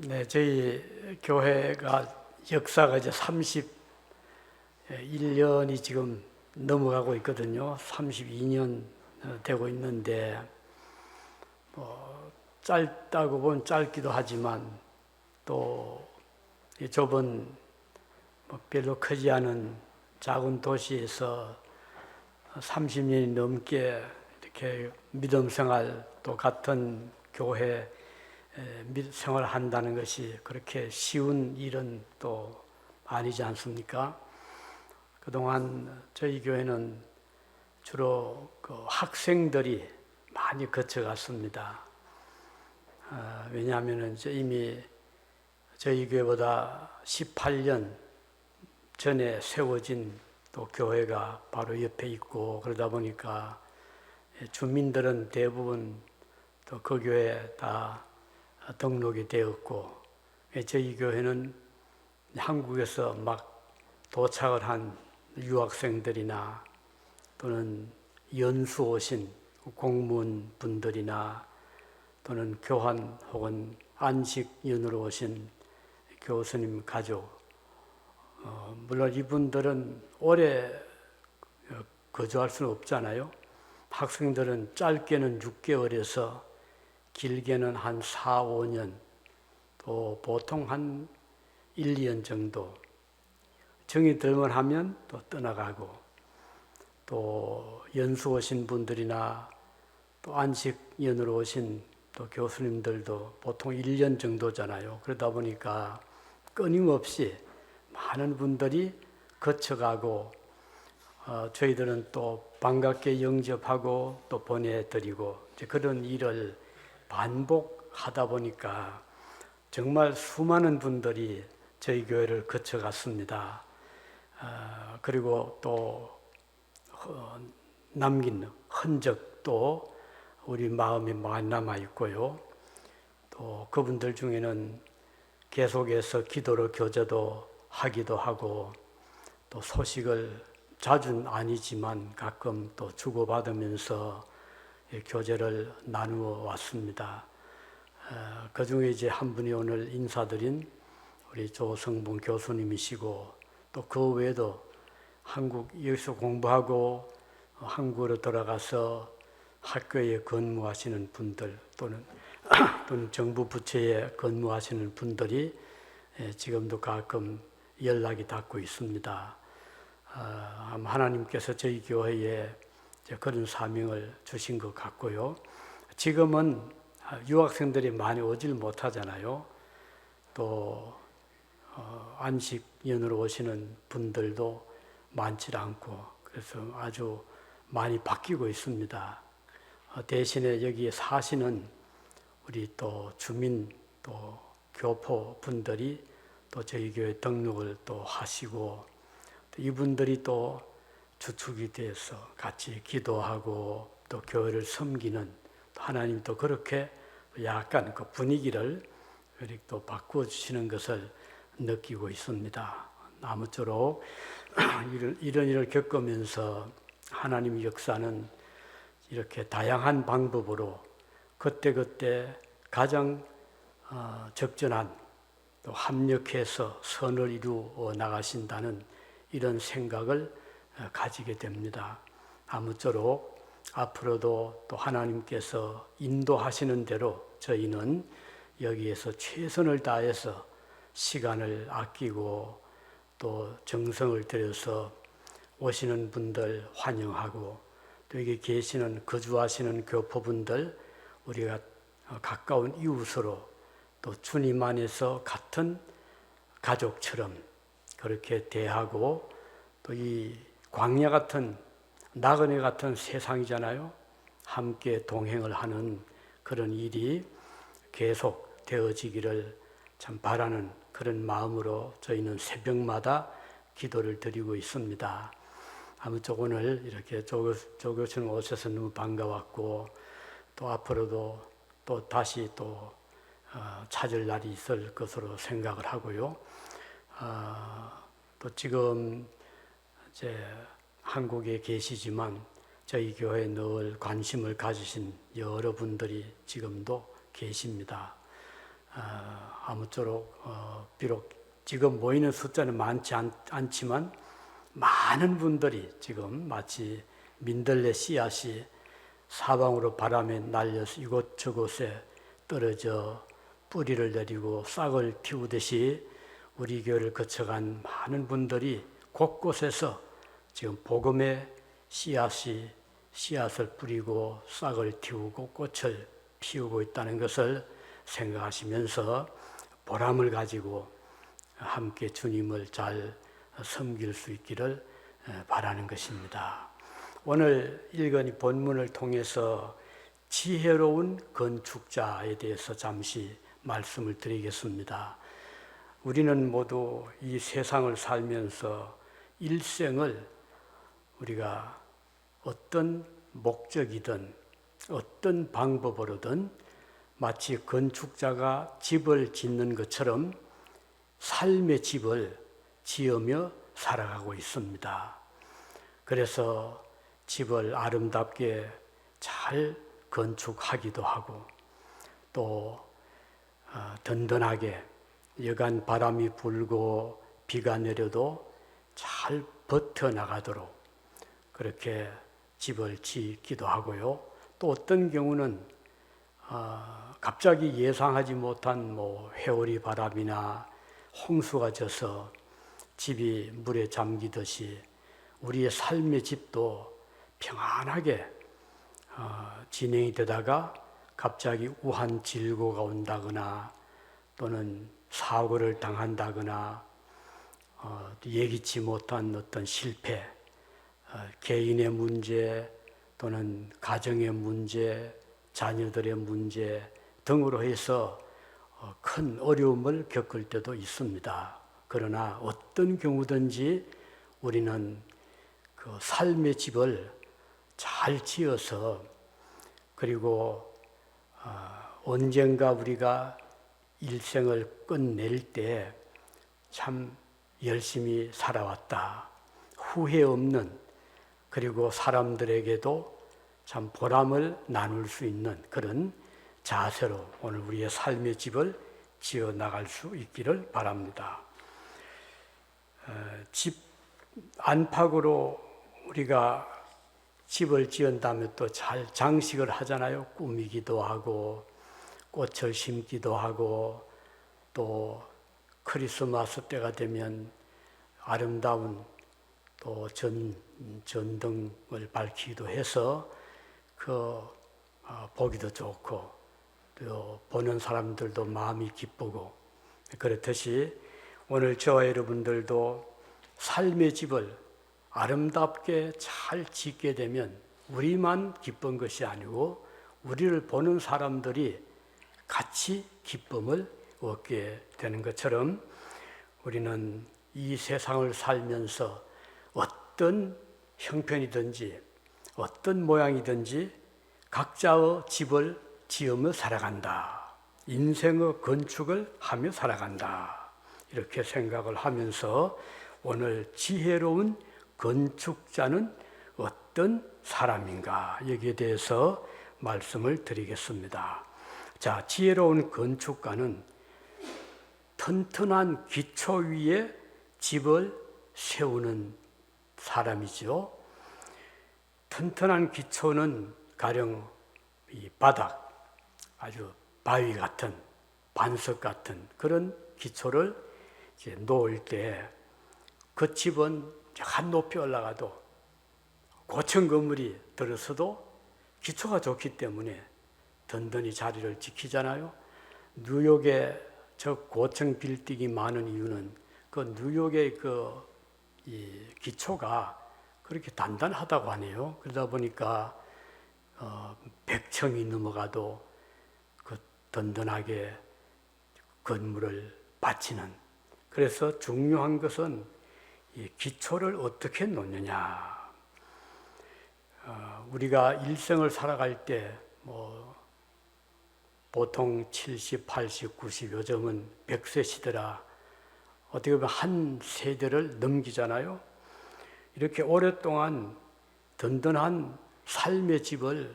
네, 저희 교회가 역사가 이제 31년이 지금 넘어가고 있거든요. 32년 되고 있는데, 짧다고 보면 짧기도 하지만, 또, 이 좁은, 별로 크지 않은 작은 도시에서 30년이 넘게 이렇게 믿음 생활 또 같은 교회 생활을 한다는 것이 그렇게 쉬운 일은 또 아니지 않습니까? 그동안 저희 교회는 주로 그 학생들이 많이 거쳐갔습니다. 왜냐하면 이미 저희 교회보다 18년 전에 세워진 또 교회가 바로 옆에 있고, 그러다 보니까 주민들은 대부분 또 그 교회에 다 등록이 되었고, 저희 교회는 한국에서 막 도착을 한 유학생들이나 또는 연수 오신 공무원 분들이나 또는 교환 혹은 안식연으로 오신 교수님 가족, 물론 이분들은 오래 거주할 수는 없잖아요. 학생들은 짧게는 6개월에서 길게는 한 4, 5년, 또 보통 한 1, 2년 정도 정이 들만 하면 또 떠나가고, 또 연수 오신 분들이나 또 안식연으로 오신 또 교수님들도 보통 1년 정도잖아요. 그러다 보니까 끊임없이 많은 분들이 거쳐가고, 저희들은 또 반갑게 영접하고 또 보내드리고, 그런 일을 반복하다 보니까 정말 수많은 분들이 저희 교회를 거쳐갔습니다. 그리고 또 남긴 흔적도 우리 마음에 많이 남아있고요. 또 그분들 중에는 계속해서 기도로 교제도 하기도 하고, 또 소식을 자주는 아니지만 가끔 또 주고받으면서 교제를 나누어 왔습니다. 그 중에 이제 한 분이 오늘 인사드린 우리 조성봉 교수님이시고, 또 그 외에도 여기서 공부하고 한국으로 돌아가서 학교에 근무하시는 분들 또는 정부 부처에 근무하시는 분들이 지금도 가끔 연락이 닿고 있습니다. 하나님께서 저희 교회에 그런 사명을 주신 것 같고요. 지금은 유학생들이 많이 오질 못하잖아요. 또 안식연으로 오시는 분들도 많지 않고, 그래서 아주 많이 바뀌고 있습니다. 대신에 여기에 사시는 우리 또 주민 또 교포 분들이 또 저희 교회 등록을 또 하시고, 또 이분들이 또 주축이 돼서 같이 기도하고 또 교회를 섬기는, 하나님 또 그렇게 약간 그 분위기를 이렇게 또 바꾸어 주시는 것을 느끼고 있습니다. 아무쪼록 이런 일을 겪으면서 하나님의 역사는 이렇게 다양한 방법으로 그때그때 가장 적절한 또 합력해서 선을 이루어 나가신다는 이런 생각을 가지게 됩니다. 아무쪼록 앞으로도 또 하나님께서 인도하시는 대로 저희는 여기에서 최선을 다해서 시간을 아끼고 또 정성을 들여서 오시는 분들 환영하고, 또 여기 계시는 거주하시는 교포분들 우리가 가까운 이웃으로 또 주님 안에서 같은 가족처럼 그렇게 대하고, 또 이 광야 같은 나그네 같은 세상이잖아요. 함께 동행을 하는 그런 일이 계속 되어지기를 참 바라는 그런 마음으로 저희는 새벽마다 기도를 드리고 있습니다. 아무쪼록 오늘 이렇게 조 교수님 오셔서 너무 반가웠고, 또 앞으로도 또 다시 또 찾을 날이 있을 것으로 생각을 하고요. 또 지금 이제 한국에 계시지만 저희 교회에 늘 관심을 가지신 여러분들이 지금도 계십니다. 아무쪼록 비록 지금 모이는 숫자는 많지 않지만 많은 분들이 지금 마치 민들레 씨앗이 사방으로 바람에 날려서 이곳저곳에 떨어져 뿌리를 내리고 싹을 틔우듯이 우리 교회를 거쳐간 많은 분들이 곳곳에서 지금 복음의 씨앗을 뿌리고 싹을 틔우고 꽃을 피우고 있다는 것을 생각하시면서 보람을 가지고 함께 주님을 잘 섬길 수 있기를 바라는 것입니다. 오늘 읽은 이 본문을 통해서 지혜로운 건축자에 대해서 잠시 말씀을 드리겠습니다. 우리는 모두 이 세상을 살면서 일생을 우리가 어떤 목적이든 어떤 방법으로든 마치 건축자가 집을 짓는 것처럼 삶의 집을 지으며 살아가고 있습니다. 그래서 집을 아름답게 잘 건축하기도 하고 또 든든하게 여간 바람이 불고 비가 내려도 잘 버텨나가도록 그렇게 집을 짓기도 하고요. 또 어떤 경우는 갑자기 예상하지 못한 회오리 바람이나 홍수가 져서 집이 물에 잠기듯이 우리의 삶의 집도 평안하게 진행이 되다가 갑자기 우한질고가 온다거나 또는 사고를 당한다거나 예기치 못한 어떤 실패, 개인의 문제 또는 가정의 문제, 자녀들의 문제 등으로 해서 큰 어려움을 겪을 때도 있습니다. 그러나 어떤 경우든지 우리는 그 삶의 집을 잘 지어서 그리고 언젠가 우리가 일생을 끝낼 때 참 열심히 살아왔다. 후회 없는 그리고 사람들에게도 참 보람을 나눌 수 있는 그런 자세로 오늘 우리의 삶의 집을 지어 나갈 수 있기를 바랍니다. 집 안팎으로 우리가 집을 지은 다음에 또 잘 장식을 하잖아요. 꾸미기도 하고 꽃을 심기도 하고 또 크리스마스 때가 되면 아름다운 또 전등을 밝히기도 해서 보기도 좋고 또 보는 사람들도 마음이 기쁘고 그렇듯이 오늘 저와 여러분들도 삶의 집을 아름답게 잘 짓게 되면 우리만 기쁜 것이 아니고 우리를 보는 사람들이 같이 기쁨을 얻게 되는 것처럼 우리는 이 세상을 살면서 어떤 형편이든지 어떤 모양이든지 각자의 집을 지으며 살아간다. 인생의 건축을 하며 살아간다. 이렇게 생각을 하면서 오늘 지혜로운 건축자는 어떤 사람인가 여기에 대해서 말씀을 드리겠습니다. 자, 지혜로운 건축가는 튼튼한 기초 위에 집을 세우는 사람이죠. 튼튼한 기초는 가령 이 바닥, 아주 바위 같은 반석 같은 그런 기초를 이제 놓을 때 그 집은 한 높이 올라가도 고층 건물이 들어서도 기초가 좋기 때문에 든든히 자리를 지키잖아요. 뉴욕에 저 고층 빌딩이 많은 이유는 그 뉴욕의 이 기초가 그렇게 단단하다고 하네요. 그러다 보니까 100층이 넘어가도 그 든든하게 건물을 바치는. 그래서 중요한 것은 이 기초를 어떻게 놓느냐. 우리가 일생을 살아갈 때 보통 70, 80, 90, 요즘은 100세 시대라 어떻게 보면 한 세대를 넘기잖아요. 이렇게 오랫동안 든든한 삶의 집을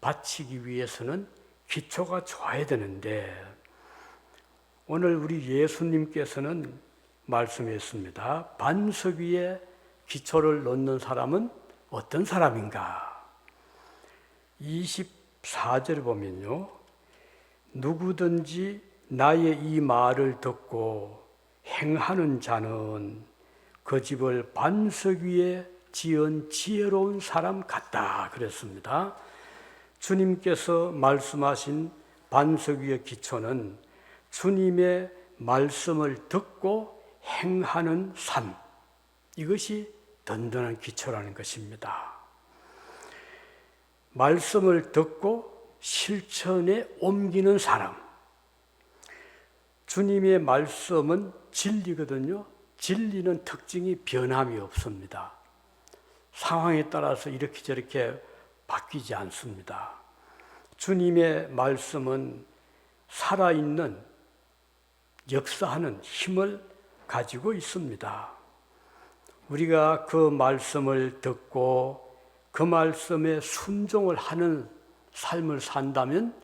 바치기 위해서는 기초가 좋아야 되는데 오늘 우리 예수님께서는 말씀했습니다. 반석 위에 기초를 놓는 사람은 어떤 사람인가? 24절 보면요. 누구든지 나의 이 말을 듣고 행하는 자는 그 집을 반석 위에 지은 지혜로운 사람 같다 그랬습니다. 주님께서 말씀하신 반석 위의 기초는 주님의 말씀을 듣고 행하는 삶, 이것이 든든한 기초라는 것입니다. 말씀을 듣고 실천에 옮기는 사람. 주님의 말씀은 진리거든요. 진리는 특징이 변함이 없습니다. 상황에 따라서 이렇게 저렇게 바뀌지 않습니다. 주님의 말씀은 살아있는 역사하는 힘을 가지고 있습니다. 우리가 그 말씀을 듣고 그 말씀에 순종을 하는 삶을 산다면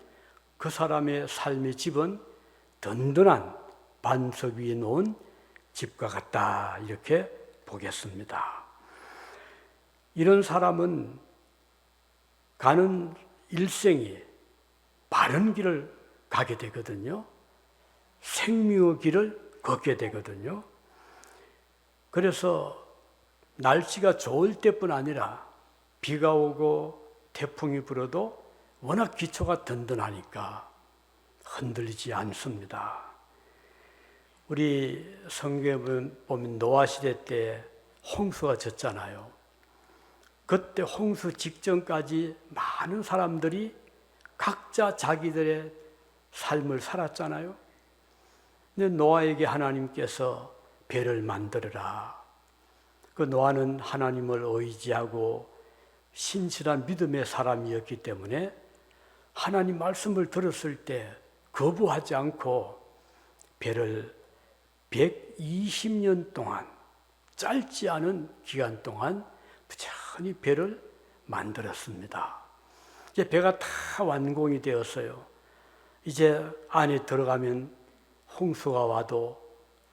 그 사람의 삶의 집은 든든한 반석 위에 놓은 집과 같다, 이렇게 보겠습니다. 이런 사람은 가는 일생이 바른 길을 가게 되거든요. 생명의 길을 걷게 되거든요. 그래서 날씨가 좋을 때뿐 아니라 비가 오고 태풍이 불어도 워낙 기초가 든든하니까 흔들리지 않습니다. 우리 성경에 보면 노아 시대 때 홍수가 졌잖아요. 그때 홍수 직전까지 많은 사람들이 각자 자기들의 삶을 살았잖아요. 근데 노아에게 하나님께서 배를 만들어라. 그 노아는 하나님을 의지하고 신실한 믿음의 사람이었기 때문에 하나님 말씀을 들었을 때 거부하지 않고 배를 120년 동안, 짧지 않은 기간 동안 부지런히 배를 만들었습니다. 이제 배가 다 완공이 되었어요. 이제 안에 들어가면 홍수가 와도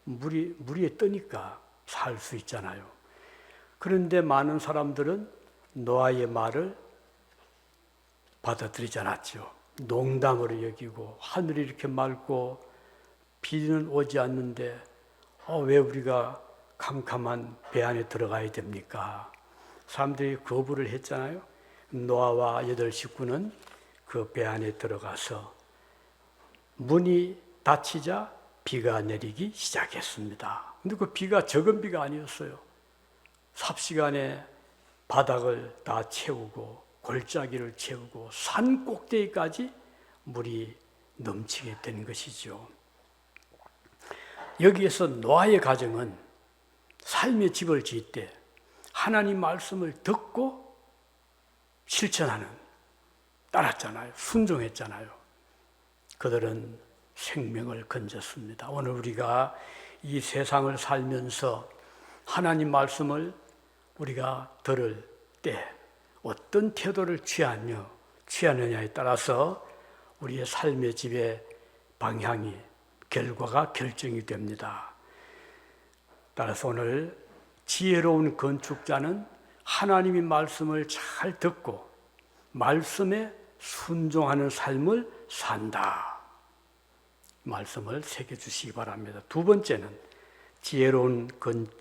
물이 뜨니까 살 수 있잖아요. 그런데 많은 사람들은 노아의 말을 받아들이지 않았죠. 농담으로 여기고 하늘이 이렇게 맑고 비는 오지 않는데 왜 우리가 캄캄한 배 안에 들어가야 됩니까? 사람들이 거부를 했잖아요. 노아와 8 식구는 그 배 안에 들어가서 문이 닫히자 비가 내리기 시작했습니다. 근데 그 비가 적은 비가 아니었어요. 삽시간에 바닥을 다 채우고 골짜기를 채우고 산 꼭대기까지 물이 넘치게 된 것이죠. 여기에서 노아의 가정은 삶의 집을 지을 때 하나님 말씀을 듣고 실천하는, 따랐잖아요. 순종했잖아요. 그들은 생명을 건졌습니다. 오늘 우리가 이 세상을 살면서 하나님 말씀을 우리가 들을 때 어떤 태도를 취하느냐에 따라서 우리의 삶의 집의 방향이, 결과가 결정이 됩니다. 따라서 오늘 지혜로운 건축자는 하나님의 말씀을 잘 듣고 말씀에 순종하는 삶을 산다. 말씀을 새겨주시기 바랍니다. 두 번째는 지혜로운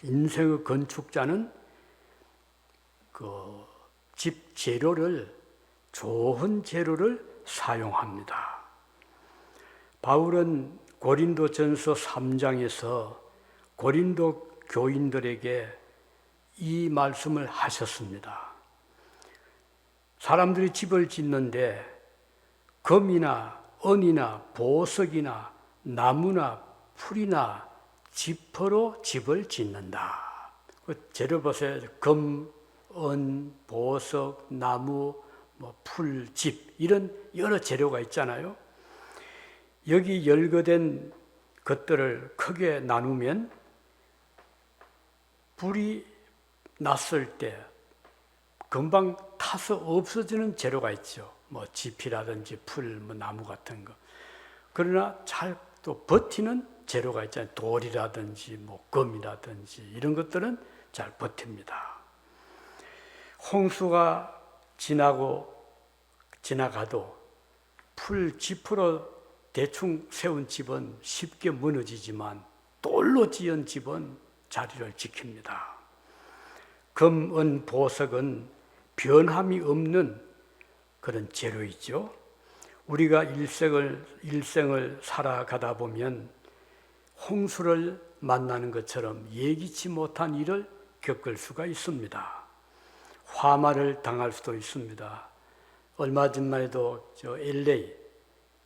인생의 건축자는 그 집 재료를, 좋은 재료를 사용합니다. 바울은 고린도전서 3장에서 고린도 교인들에게 이 말씀을 하셨습니다. 사람들이 집을 짓는데 금이나 은이나 보석이나 나무나 풀이나 지퍼로 집을 짓는다. 그 재료 보세요. 금, 은, 보석, 나무, 풀, 집, 이런 여러 재료가 있잖아요. 여기 열거된 것들을 크게 나누면 불이 났을 때 금방 타서 없어지는 재료가 있죠. 지피라든지 풀, 나무 같은 거. 그러나 잘 또 버티는 재료가 있잖아요. 돌이라든지 뭐 금이라든지 이런 것들은 잘 버팁니다. 홍수가 지나가도 풀 지프로 대충 세운 집은 쉽게 무너지지만 돌로 지은 집은 자리를 지킵니다. 금, 은, 보석은 변함이 없는 그런 재료이죠. 우리가 일생을 살아가다 보면 홍수를 만나는 것처럼 예기치 못한 일을 겪을 수가 있습니다. 화마를 당할 수도 있습니다. 얼마 전만 해도 LA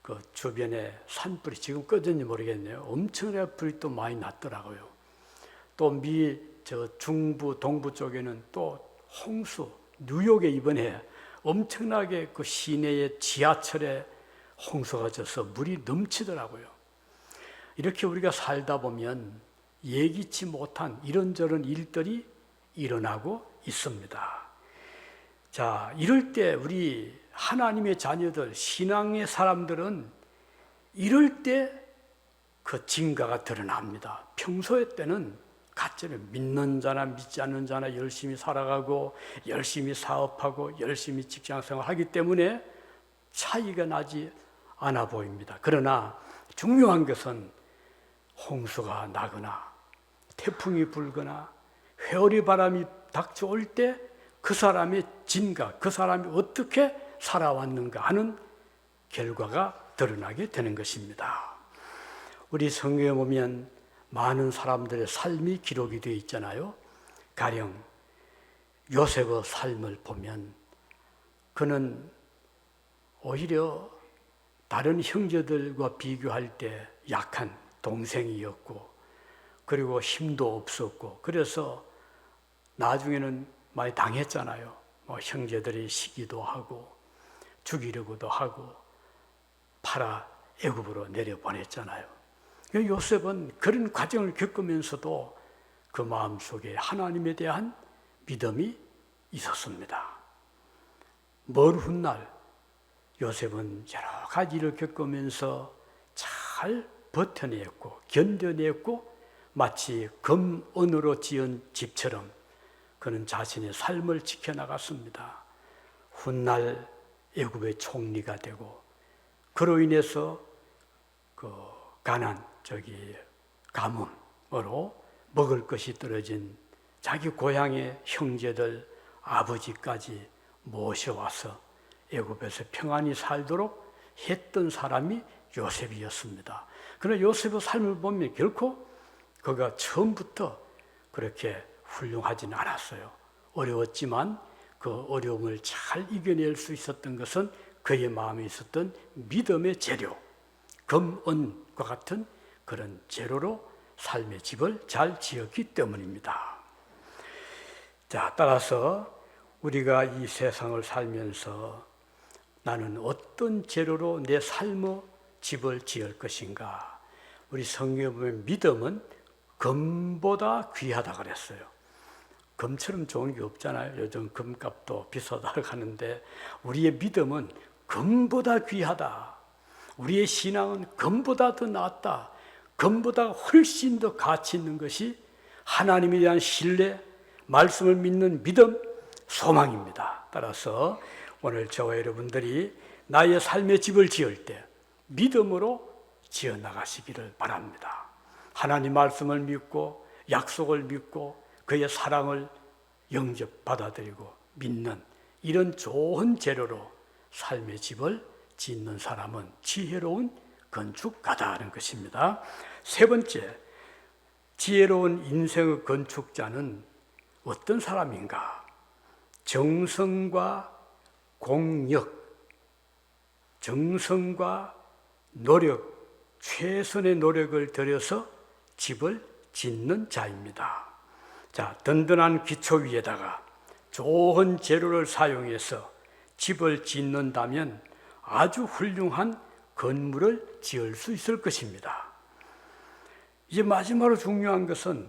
그 주변에 산불이 지금 꺼졌는지 모르겠네요. 엄청나게 불이 또 많이 났더라고요. 또 중부, 동부 쪽에는 또 홍수, 뉴욕에 이번에 엄청나게 그 시내의 지하철에 홍수가 져서 물이 넘치더라고요. 이렇게 우리가 살다 보면 예기치 못한 이런저런 일들이 일어나고 있습니다. 자, 이럴 때 우리 하나님의 자녀들, 신앙의 사람들은 이럴 때 그 진가가 드러납니다. 평소에 때는 가짜를 믿는 자나 믿지 않는 자나 열심히 살아가고 열심히 사업하고 열심히 직장생활 하기 때문에 차이가 나지 않아 보입니다. 그러나 중요한 것은 홍수가 나거나 태풍이 불거나 회오리 바람이 닥쳐올 때 그 사람의 진가, 그 사람이 어떻게 살아왔는가 하는 결과가 드러나게 되는 것입니다. 우리 성경에 보면 많은 사람들의 삶이 기록이 되어 있잖아요. 가령 요셉의 삶을 보면 그는 오히려 다른 형제들과 비교할 때 약한 동생이었고 그리고 힘도 없었고 그래서 나중에는 많이 당했잖아요. 뭐 형제들이 시기도 하고 죽이려고도 하고 팔아 애굽으로 내려보냈잖아요. 요셉은 그런 과정을 겪으면서도 그 마음속에 하나님에 대한 믿음이 있었습니다. 먼 훗날 요셉은 여러 가지 일을 겪으면서 잘 버텨냈고 견뎌냈고 마치 금, 은으로 지은 집처럼 그는 자신의 삶을 지켜나갔습니다. 훗날 애굽의 총리가 되고 그로 인해서 그 가뭄으로 먹을 것이 떨어진 자기 고향의 형제들 아버지까지 모셔와서 애굽에서 평안히 살도록 했던 사람이 요셉이었습니다. 그러나 요셉의 삶을 보면 결코 그가 처음부터 그렇게 훌륭하지는 않았어요. 어려웠지만 그 어려움을 잘 이겨낼 수 있었던 것은 그의 마음에 있었던 믿음의 재료, 금, 은과 같은 그런 재료로 삶의 집을 잘 지었기 때문입니다. 자, 따라서 우리가 이 세상을 살면서 나는 어떤 재료로 내 삶의 집을 지을 것인가? 우리 성경에 보면 믿음은 금보다 귀하다 그랬어요. 금처럼 좋은 게 없잖아요. 요즘 금값도 비싸다고 하는데 우리의 믿음은 금보다 귀하다. 우리의 신앙은 금보다 더 낫다. 금보다 훨씬 더 가치 있는 것이 하나님에 대한 신뢰, 말씀을 믿는 믿음, 소망입니다. 따라서 오늘 저와 여러분들이 나의 삶의 집을 지을 때 믿음으로 지어 나가시기를 바랍니다. 하나님 말씀을 믿고 약속을 믿고 그의 사랑을 영접 받아들이고 믿는 이런 좋은 재료로 삶의 집을 짓는 사람은 지혜로운 건축가다라는 것입니다. 세 번째, 지혜로운 인생의 건축자는 어떤 사람인가? 정성과 공력, 정성과 노력, 최선의 노력을 들여서 집을 짓는 자입니다. 자, 든든한 기초 위에다가 좋은 재료를 사용해서 집을 짓는다면 아주 훌륭한 건물을 지을 수 있을 것입니다. 이제 마지막으로 중요한 것은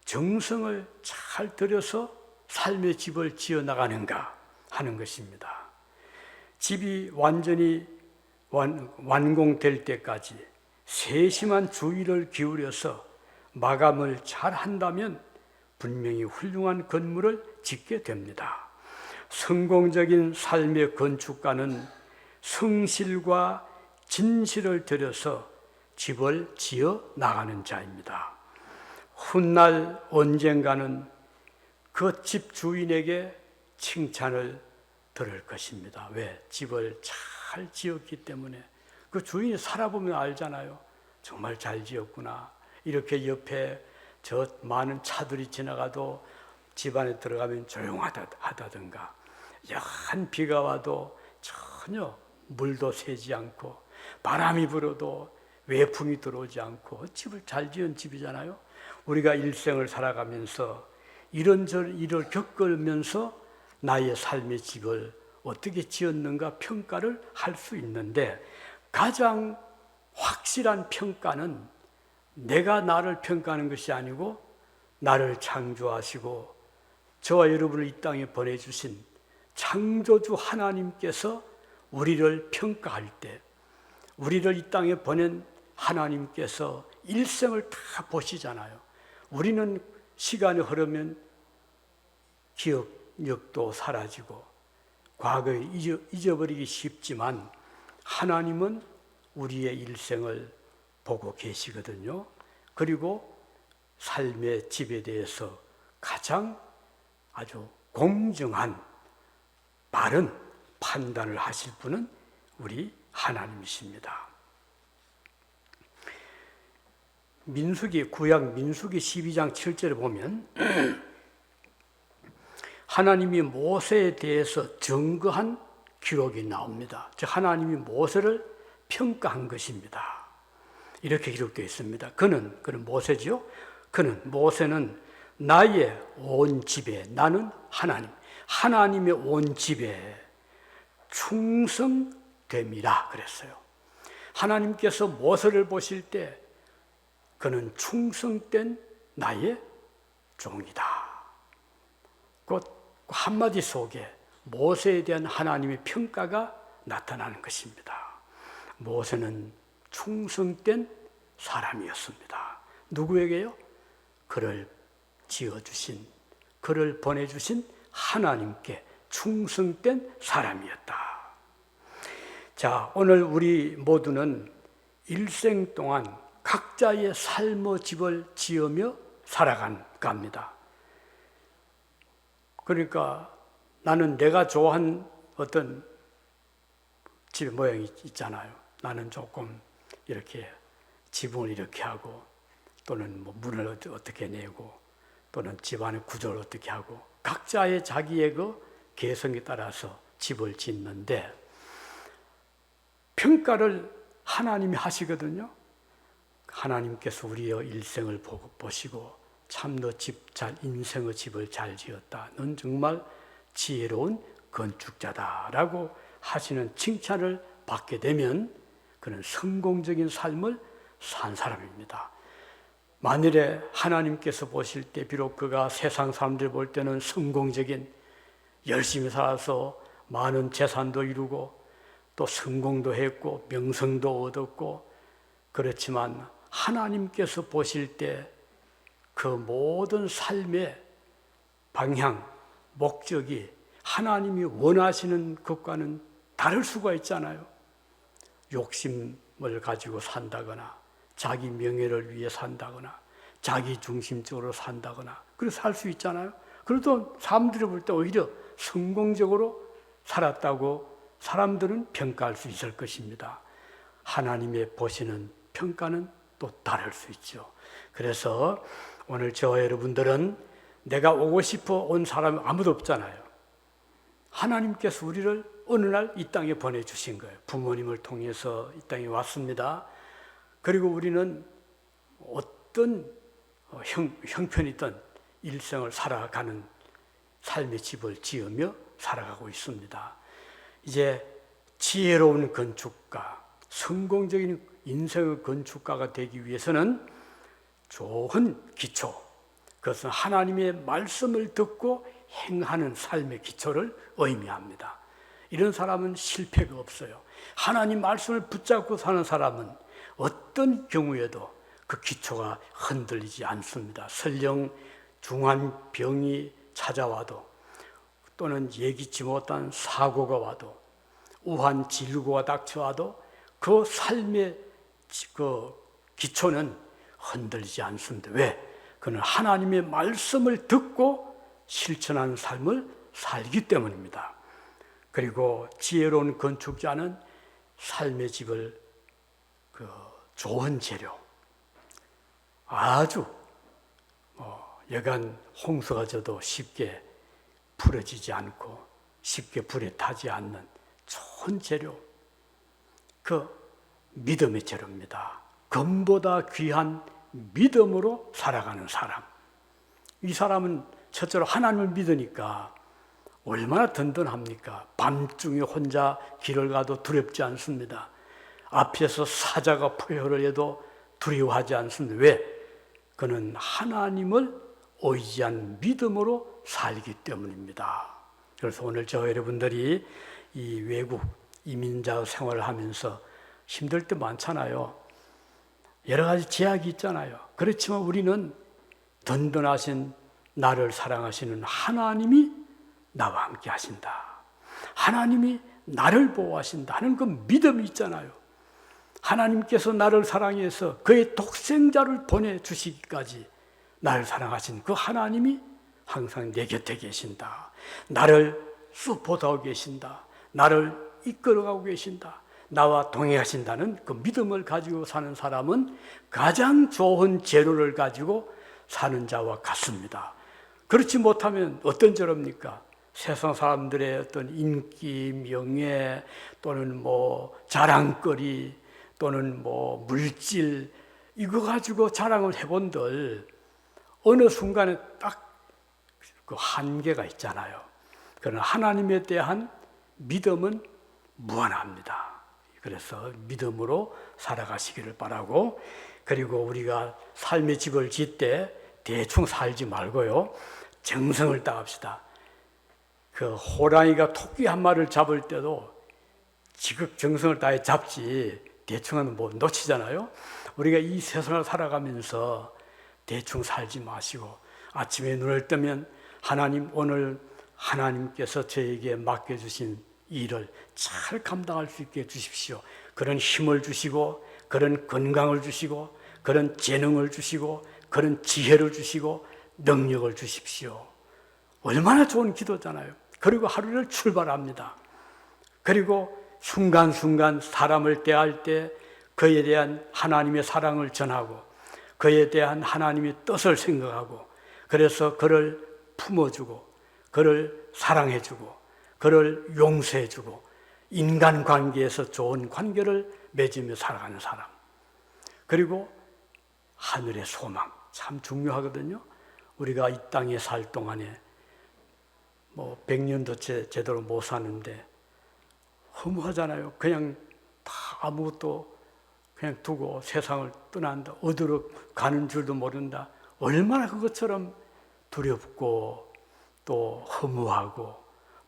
정성을 잘 들여서 삶의 집을 지어 나가는가 하는 것입니다. 집이 완전히 완공될 때까지 세심한 주의를 기울여서 마감을 잘 한다면 분명히 훌륭한 건물을 짓게 됩니다. 성공적인 삶의 건축가는 성실과 진실을 들여서 집을 지어 나가는 자입니다. 훗날 언젠가는 그 집 주인에게 칭찬을 들을 것입니다. 왜? 집을 잘 지었기 때문에. 그 주인이 살아보면 알잖아요. 정말 잘 지었구나. 이렇게 옆에 저 많은 차들이 지나가도 집 안에 들어가면 조용하다든가, 야한 비가 와도 전혀 물도 새지 않고, 바람이 불어도 외풍이 들어오지 않고, 집을 잘 지은 집이잖아요. 우리가 일생을 살아가면서 이런저런 일을 겪으면서 나의 삶의 집을 어떻게 지었는가 평가를 할 수 있는데, 가장 확실한 평가는 내가 나를 평가하는 것이 아니고 나를 창조하시고 저와 여러분을 이 땅에 보내주신 창조주 하나님께서 우리를 평가할 때, 우리를 이 땅에 보낸 하나님께서 일생을 다 보시잖아요. 우리는 시간이 흐르면 기억력도 사라지고 과거에 잊어버리기 쉽지만 하나님은 우리의 일생을 보고 계시거든요. 그리고 삶의 집에 대해서 가장 아주 공정한 바른 판단을 하실 분은 우리 하나님이십니다. 구약 민수기 12장 7절에 보면 하나님이 모세에 대해서 증거한 기록이 나옵니다. 즉 하나님이 모세를 평가한 것입니다. 이렇게 기록되어 있습니다. 그는 모세지요. 모세는 나의 온 집에, 나는 하나님의 온 집에 충성됨이라 그랬어요. 하나님께서 모세를 보실 때 그는 충성된 나의 종이다. 그 한마디 속에 모세에 대한 하나님의 평가가 나타나는 것입니다. 모세는 충성된 사람이었습니다. 누구에게요? 그를 지어주신, 그를 보내주신 하나님께 충성된 사람이었다. 자, 오늘 우리 모두는 일생 동안 각자의 삶의 집을 지으며 살아갑니다. 그러니까 나는 내가 좋아하는 어떤 집 모양이 있잖아요. 나는 조금 이렇게 지붕을 이렇게 하고, 또는 뭐 문을 어떻게 내고, 또는 집안의 구조를 어떻게 하고, 각자의 자기의 그 개성에 따라서 집을 짓는데 평가를 하나님이 하시거든요. 하나님께서 우리의 일생을 보시고 참 너 인생의 집을 잘 지었다. 넌 정말 지혜로운 건축자다라고 하시는 칭찬을 받게 되면 그는 성공적인 삶을 산 사람입니다. 만일에 하나님께서 보실 때 비록 그가 세상 사람들 볼 때는 성공적인, 열심히 살아서 많은 재산도 이루고 또 성공도 했고 명성도 얻었고, 그렇지만 하나님께서 보실 때 그 모든 삶의 방향, 목적이 하나님이 원하시는 것과는 다를 수가 있잖아요. 욕심을 가지고 산다거나, 자기 명예를 위해 산다거나, 자기 중심적으로 산다거나, 그래서 살 수 있잖아요. 그래도 사람들이 볼 때 오히려 성공적으로 살았다고 사람들은 평가할 수 있을 것입니다. 하나님의 보시는 평가는 또 다를 수 있죠. 그래서 오늘 저와 여러분들은 내가 오고 싶어 온 사람이 아무도 없잖아요. 하나님께서 우리를 어느 날 이 땅에 보내주신 거예요. 부모님을 통해서 이 땅에 왔습니다. 그리고 우리는 어떤 형편이든 일생을 살아가는 삶의 집을 지으며 살아가고 있습니다. 이제 지혜로운 건축가, 성공적인 인생의 건축가가 되기 위해서는 좋은 기초, 그것은 하나님의 말씀을 듣고 행하는 삶의 기초를 의미합니다. 이런 사람은 실패가 없어요. 하나님 말씀을 붙잡고 사는 사람은 어떤 경우에도 그 기초가 흔들리지 않습니다. 설령 중한 병이 찾아와도 또는 예기치 못한 사고가 와도 우한 질고가 닥쳐와도 그 삶의 그 기초는 흔들리지 않습니다. 왜? 그는 하나님의 말씀을 듣고 실천하는 삶을 살기 때문입니다. 그리고 지혜로운 건축자는 삶의 집을 좋은 재료, 아주 여간 홍수가 져도 쉽게 부러지지 않고 쉽게 불에 타지 않는 좋은 재료, 그 믿음의 재료입니다. 금보다 귀한 믿음으로 살아가는 사람. 이 사람은 첫째로 하나님을 믿으니까 얼마나 든든합니까? 밤중에 혼자 길을 가도 두렵지 않습니다. 앞에서 사자가 포효를 해도 두려워하지 않습니다. 왜? 그는 하나님을 의지한 믿음으로 살기 때문입니다. 그래서 오늘 저 여러분들이 이 외국 이민자 생활을 하면서 힘들 때 많잖아요. 여러 가지 제약이 있잖아요. 그렇지만 우리는 든든하신 나를 사랑하시는 하나님이 나와 함께 하신다. 하나님이 나를 보호하신다 하는 그 믿음이 있잖아요. 하나님께서 나를 사랑해서 그의 독생자를 보내주시기까지 나를 사랑하신 그 하나님이 항상 내 곁에 계신다. 나를 서포트하고 계신다. 나를 이끌어가고 계신다. 나와 동행하신다는 그 믿음을 가지고 사는 사람은 가장 좋은 재료를 가지고 사는 자와 같습니다. 그렇지 못하면 어떤 저럽니까? 세상 사람들의 어떤 인기, 명예 또는 자랑거리 또는 물질 이거 가지고 자랑을 해본들 어느 순간에 딱 그 한계가 있잖아요. 그러나 하나님에 대한 믿음은 무한합니다. 그래서 믿음으로 살아가시기를 바라고, 그리고 우리가 삶의 집을 짓 때 대충 살지 말고요, 정성을 다합시다. 그 호랑이가 토끼 한 마리를 잡을 때도 지극 정성을 다해 잡지 대충은 놓치잖아요. 우리가 이 세상을 살아가면서 대충 살지 마시고 아침에 눈을 뜨면 하나님, 오늘 하나님께서 저에게 맡겨주신 일을 잘 감당할 수 있게 해주십시오. 그런 힘을 주시고 그런 건강을 주시고 그런 재능을 주시고 그런 지혜를 주시고 능력을 주십시오. 얼마나 좋은 기도잖아요. 그리고 하루를 출발합니다. 그리고 순간순간 사람을 대할 때 그에 대한 하나님의 사랑을 전하고 그에 대한 하나님의 뜻을 생각하고, 그래서 그를 품어주고 그를 사랑해주고 그를 용서해주고 인간관계에서 좋은 관계를 맺으며 살아가는 사람. 그리고 하늘의 소망, 참 중요하거든요. 우리가 이 땅에 살 동안에 100년도 제대로 못 사는데 허무하잖아요. 그냥 다 아무것도 그냥 두고 세상을 떠난다. 어디로 가는 줄도 모른다. 얼마나 그것처럼 두렵고 또 허무하고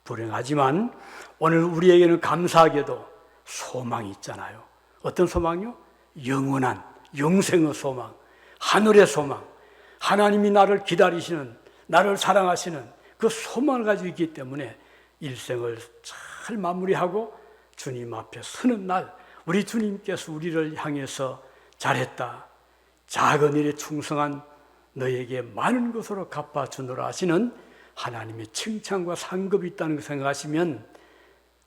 불행하지만 오늘 우리에게는 감사하게도 소망이 있잖아요. 어떤 소망이요? 영원한 영생의 소망, 하늘의 소망, 하나님이 나를 기다리시는, 나를 사랑하시는 그 소망을 가지고 있기 때문에 일생을 잘 마무리하고 주님 앞에 서는 날, 우리 주님께서 우리를 향해서 잘했다, 작은 일에 충성한 너에게 많은 것으로 갚아주노라 하시는 하나님의 칭찬과 상급이 있다는 걸 생각하시면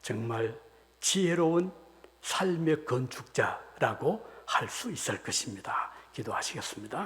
정말 지혜로운 삶의 건축자라고 할 수 있을 것입니다. 기도하시겠습니다.